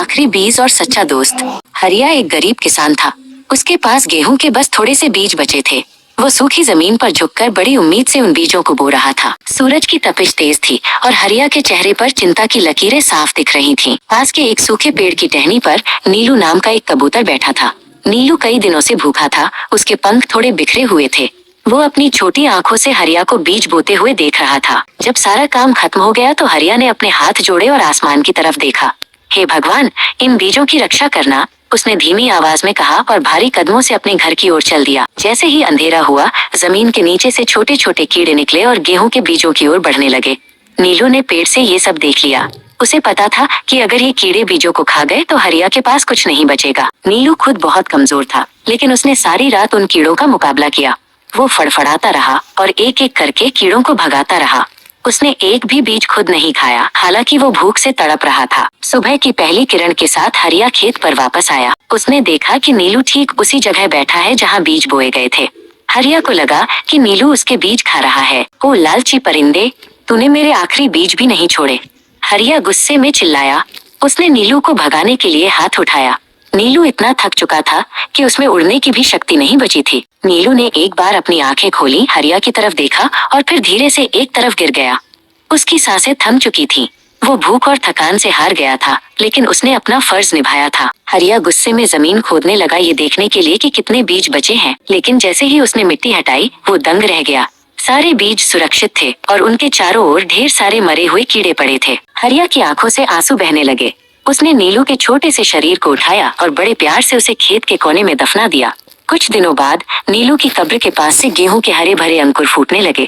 आखिरी बीज और सच्चा दोस्त। हरिया एक गरीब किसान था। उसके पास गेहूं के बस थोड़े से बीज बचे थे। वो सूखी जमीन पर झुककर बड़ी उम्मीद से उन बीजों को बो रहा था। सूरज की तपिश तेज थी और हरिया के चेहरे पर चिंता की लकीरें साफ दिख रही थीं। पास के एक सूखे पेड़ की टहनी पर नीलू नाम का एक कबूतर बैठा था। नीलू कई दिनों से भूखा था। उसके पंख थोड़े बिखरे हुए थे। वो अपनी छोटी आंखों से हरिया को बीज बोते हुए देख रहा था। जब सारा काम खत्म हो गया तो हरिया ने अपने हाथ जोड़े और आसमान की तरफ देखा। हे भगवान, इन बीजों की रक्षा करना, उसने धीमी आवाज में कहा और भारी कदमों से अपने घर की ओर चल दिया। जैसे ही अंधेरा हुआ, जमीन के नीचे से छोटे छोटे कीड़े निकले और गेहूं के बीजों की ओर बढ़ने लगे। नीलू ने पेड़ से ये सब देख लिया। उसे पता था कि अगर ये कीड़े बीजों को खा गए तो हरिया के पास कुछ नहीं बचेगा। नीलू खुद बहुत कमजोर था, लेकिन उसने सारी रात उन कीड़ों का मुकाबला किया। वो फड़फड़ाता रहा और एक एक करके कीड़ों को भगाता रहा। उसने एक भी बीज खुद नहीं खाया, हालांकि वो भूख से तड़प रहा था। सुबह की पहली किरण के साथ हरिया खेत पर वापस आया। उसने देखा कि नीलू ठीक उसी जगह बैठा है जहाँ बीज बोए गए थे। हरिया को लगा कि नीलू उसके बीज खा रहा है। ओ लालची परिंदे, तूने मेरे आखिरी बीज भी नहीं छोड़े। हरिया गुस्से में चिल्लाया। उसने नीलू को भगाने के लिए हाथ उठाया। नीलू इतना थक चुका था कि उसमें उड़ने की भी शक्ति नहीं बची थी। नीलू ने एक बार अपनी आंखें खोली, हरिया की तरफ देखा और फिर धीरे से एक तरफ गिर गया। उसकी सांसें थम चुकी थीं। वो भूख और थकान से हार गया था, लेकिन उसने अपना फर्ज निभाया था। हरिया गुस्से में जमीन खोदने लगा, ये देखने के लिए कि कितने बीज बचे हैं, लेकिन जैसे ही उसने मिट्टी हटाई, वो दंग रह गया। सारे बीज सुरक्षित थे और उनके चारों ओर ढेर सारे मरे हुए कीड़े पड़े थे। हरिया की आंखों से आंसू बहने लगे। उसने नीलू के छोटे से शरीर को उठाया और बड़े प्यार से उसे खेत के कोने में दफना दिया। कुछ दिनों बाद नीलू की कब्र के पास से गेहूं के हरे भरे अंकुर फूटने लगे।